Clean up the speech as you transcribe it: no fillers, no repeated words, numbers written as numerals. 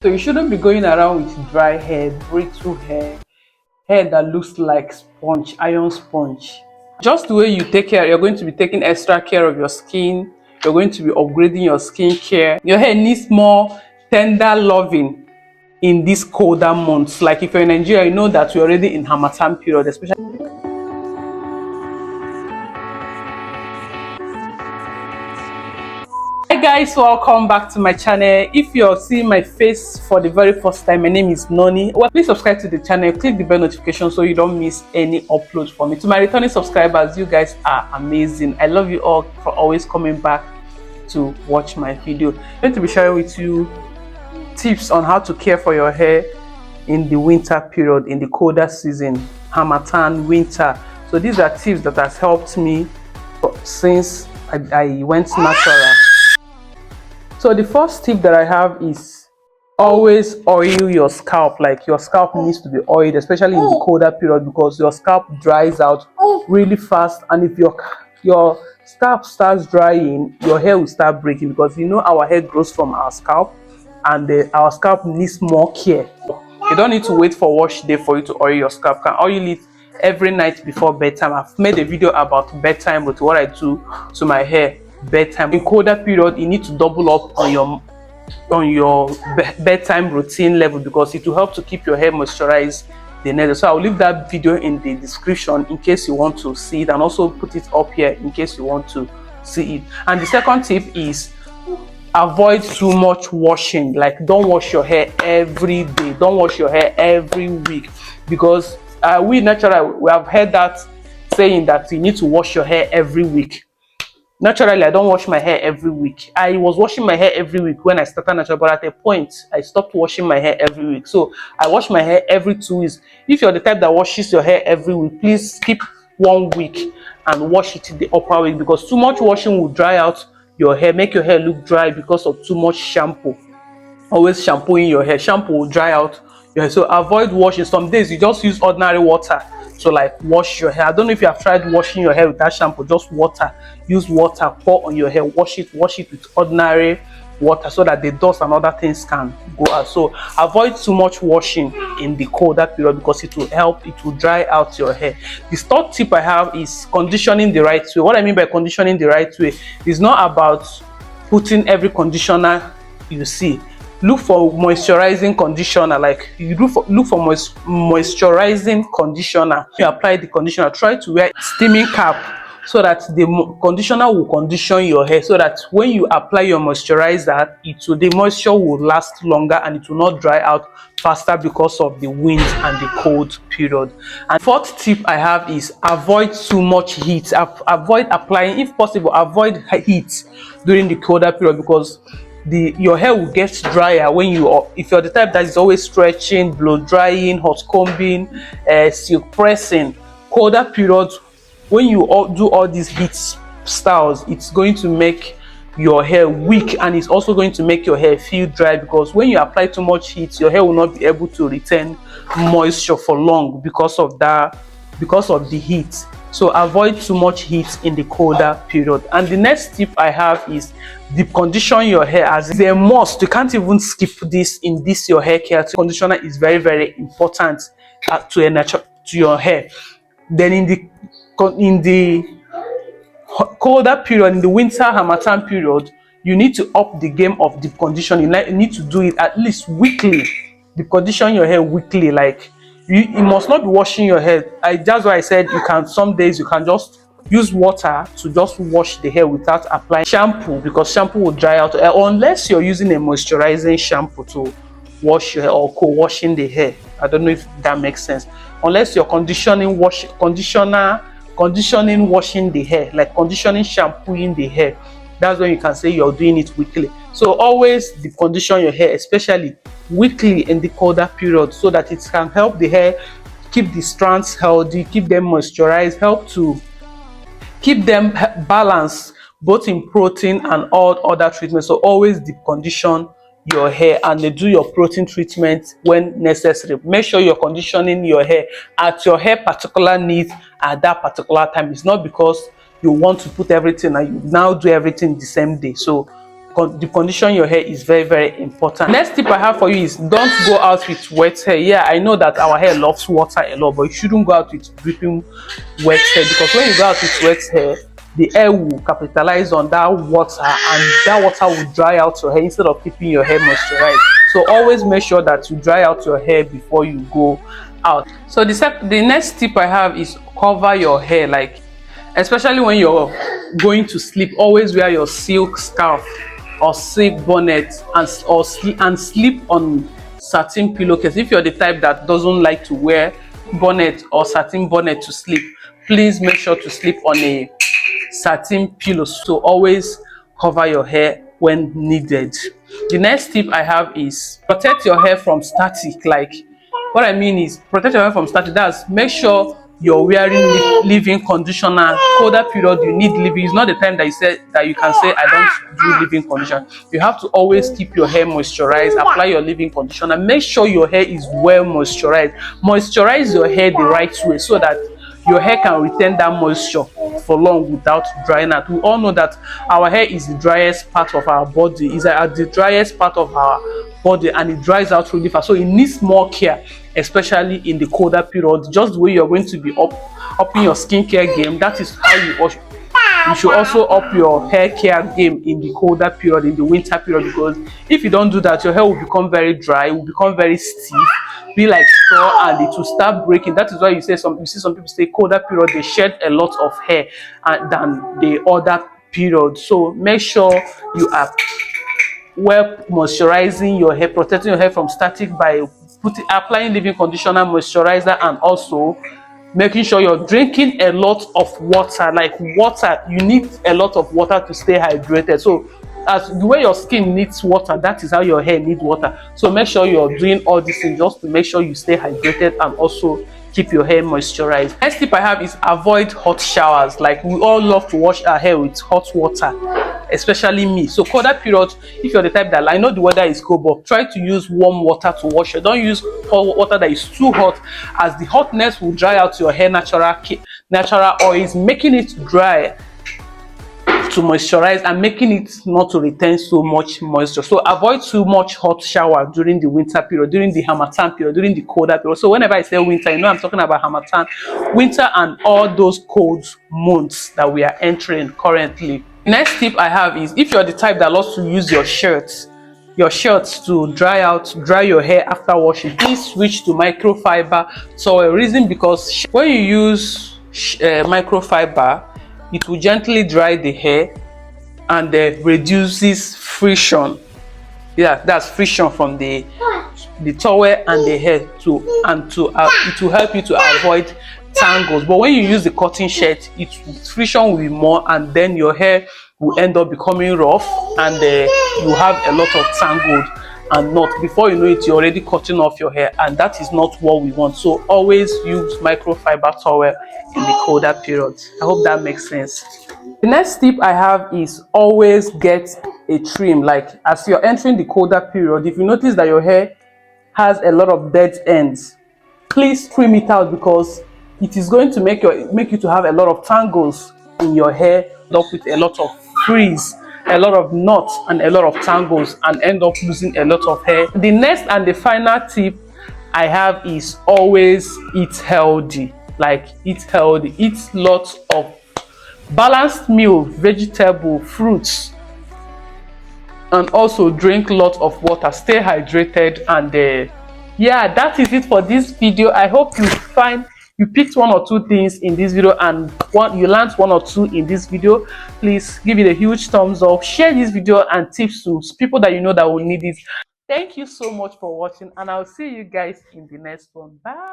So you shouldn't be going around with dry hair, brittle hair that looks like sponge, iron sponge. Just the way you take care, you're going to be taking extra care of your skin. You're going to be upgrading your skin care. Your hair needs more tender loving in these colder months. Like if you're in Nigeria, you know that we're already in Harmattan period, especially. Hi guys, welcome back to my channel. If you're seeing my face for the very first time, my name is Noni. Well, please subscribe to the channel, click the bell notification so you don't miss any upload from me. To my returning subscribers, you guys are amazing. I love you all for always coming back to watch my video. I'm going to be sharing with you tips on how to care for your hair in the winter period, in the colder season, Harmattan, winter. So these are tips that has helped me since I went natural. So the first tip that I have is always oil your scalp. Like your scalp needs to be oiled, especially in the colder period, because your scalp dries out really fast. And if your scalp starts drying, your hair will start breaking, because you know our hair grows from our scalp, and our scalp needs more care. You don't need to wait for wash day for you to oil your scalp. You can oil it every night before bedtime. I've made a video about bedtime, but what I do to my hair bedtime. In colder period, you need to double up on your bedtime routine level, because it will help to keep your hair moisturized the next day. So I'll leave that video in the description in case you want to see it, and also put it up here in case you want to see it. And the second tip is avoid too much washing. Like, don't wash your hair every day, don't wash your hair every week, because we naturally, we have heard that saying that you need to wash your hair every week. Naturally, I don't wash my hair every week. I was washing my hair every week when I started natural, but at a point, I stopped washing my hair every week. So I wash my hair every 2 weeks. If you're the type that washes your hair every week, please skip 1 week and wash it the upper week, because too much washing will dry out your hair, make your hair look dry because of too much shampoo. Always shampooing your hair. Shampoo will dry out your hair. So avoid washing. Some days you just use ordinary water to like wash your hair. I don't know if you have tried washing your hair without shampoo. Just water, use water, pour on your hair, wash it with ordinary water, so that the dust and other things can go out. So avoid too much washing in the colder period, because it will help, it will dry out your hair. The third tip I have is conditioning the right way. What I mean by conditioning the right way is not about putting every conditioner you see. Look for moisturizing conditioner. Like you look for moisturizing conditioner. You apply the conditioner, try to wear steaming cap, so that the conditioner will condition your hair, so that when you apply your moisturizer, the moisture will last longer and it will not dry out faster because of the wind and the cold period. And fourth tip I have is avoid too much heat. Avoid applying, if possible, avoid heat during the colder period, because your hair will get drier when if you're the type that is always stretching, blow drying, hot combing, silk pressing. Colder periods, when you do all these heat styles, it's going to make your hair weak, and it's also going to make your hair feel dry, because when you apply too much heat, your hair will not be able to retain moisture for long because of the heat. So avoid too much heat in the colder period. And the next tip I have is deep condition your hair. As it's a must, you can't even skip this in this your hair care. Conditioner is very, very important to your hair. Then in the colder period, in the winter Harmattan period, you need to up the game of deep condition. You need to do it at least weekly. Deep condition your hair weekly. Like you must not be washing your hair. That's why I said some days you can just use water to just wash the hair without applying shampoo, because shampoo will dry out, unless you're using a moisturizing shampoo to wash your hair, or co-washing the hair. I don't know if that makes sense. Unless you're conditioning washing the hair, like conditioning, shampooing the hair, that's when you can say you're doing it weekly. So always deep condition your hair, especially weekly in the colder period, so that it can help the hair keep the strands healthy, keep them moisturized, help to keep them balanced both in protein and all other treatments. So always deep condition your hair, and they do your protein treatment when necessary. Make sure you're conditioning your hair at your hair particular needs at that particular time. It's not because you want to put everything and you now do everything the same day. So the condition your hair is very, very important. Next tip I have for you is don't go out with wet hair. Yeah, I know that our hair loves water a lot, but you shouldn't go out with dripping wet hair, because when you go out with wet hair, the air will capitalize on that water, and that water will dry out your hair instead of keeping your hair moisturized. So always make sure that you dry out your hair before you go out. So the next tip I have is cover your hair, like especially when you're going to sleep. Always wear your silk scarf or silk bonnet and sleep on satin pillowcase. If you're the type that doesn't like to wear bonnet or satin bonnet to sleep, please make sure to sleep on a satin pillow. So always cover your hair when needed. The next tip I have is protect your hair from static. Like, what I mean is protect your hair from static. That's make sure you're wearing leave-in conditioner. Colder period, you need leave-in. It's not the time that you say that you can say I don't do leave-in conditioner. You have to always keep your hair moisturized. Apply your leave-in conditioner. Make sure your hair is well moisturized. Moisturize your hair the right way so that your hair can retain that moisture for long without drying out. We all know that our hair is the driest part of our body. It's the driest part of our body, and it dries out really fast. So it needs more care, especially in the colder period. Just the way you're going to be upping your skincare game, that is how you should also up your hair care game in the colder period, in the winter period, because if you don't do that, your hair will become very dry, will become very stiff, be like straw, and it will start breaking. That is why you see some people say colder period they shed a lot of hair than the other period. So make sure you are well moisturizing your hair, protecting your hair from static by applying leave-in conditioner, moisturizer, and also making sure you're drinking a lot of water. Like water, you need a lot of water to stay hydrated. So as the way your skin needs water, that is how your hair needs water. So make sure you're doing all these things just to make sure you stay hydrated and also keep your hair moisturized. Next tip I have is avoid hot showers. Like, we all love to wash our hair with hot water, especially me. So colder period, if you're the type that, I know the weather is cold, but try to use warm water to wash it. Don't use hot water that is too hot, as the hotness will dry out your hair natural oils, making it dry to moisturize and making it not to retain so much moisture. So avoid too much hot shower during the winter period, during the harmattan period, during the colder period. So whenever I say winter, you know I'm talking about harmattan, winter, and all those cold months that we are entering currently. Next tip I have is, if you're the type that loves to use your shirts to dry your hair after washing, please switch to microfiber. So a reason, because when you use microfiber, it will gently dry the hair and reduces friction. Yeah, that's friction from the towel and the hair it will help you to avoid tangles. But when you use the cotton shirt, friction will be more, and then your hair will end up becoming rough, and you have a lot of tangled and knot. Before you know it, you're already cutting off your hair, and that is not what we want. So always use microfiber towel in the colder periods. I hope that makes sense. The next tip I have is always get a trim. Like, as you're entering the colder period, if you notice that your hair has a lot of dead ends, please trim it out, because it is going to make you to have a lot of tangles in your hair, up with a lot of frizz, a lot of knots, and a lot of tangles, and end up losing a lot of hair. The next and the final tip I have is always eat healthy. Like, eat healthy, eat lots of balanced meal, vegetable, fruits, and also drink lots of water. Stay hydrated, and yeah, that is it for this video. I hope you picked one or two things in this video, and you learned one or two in this video. Please give it a huge thumbs up, share this video and tips to people that you know that will need it. Thank you so much for watching, and I'll see you guys in the next one. Bye.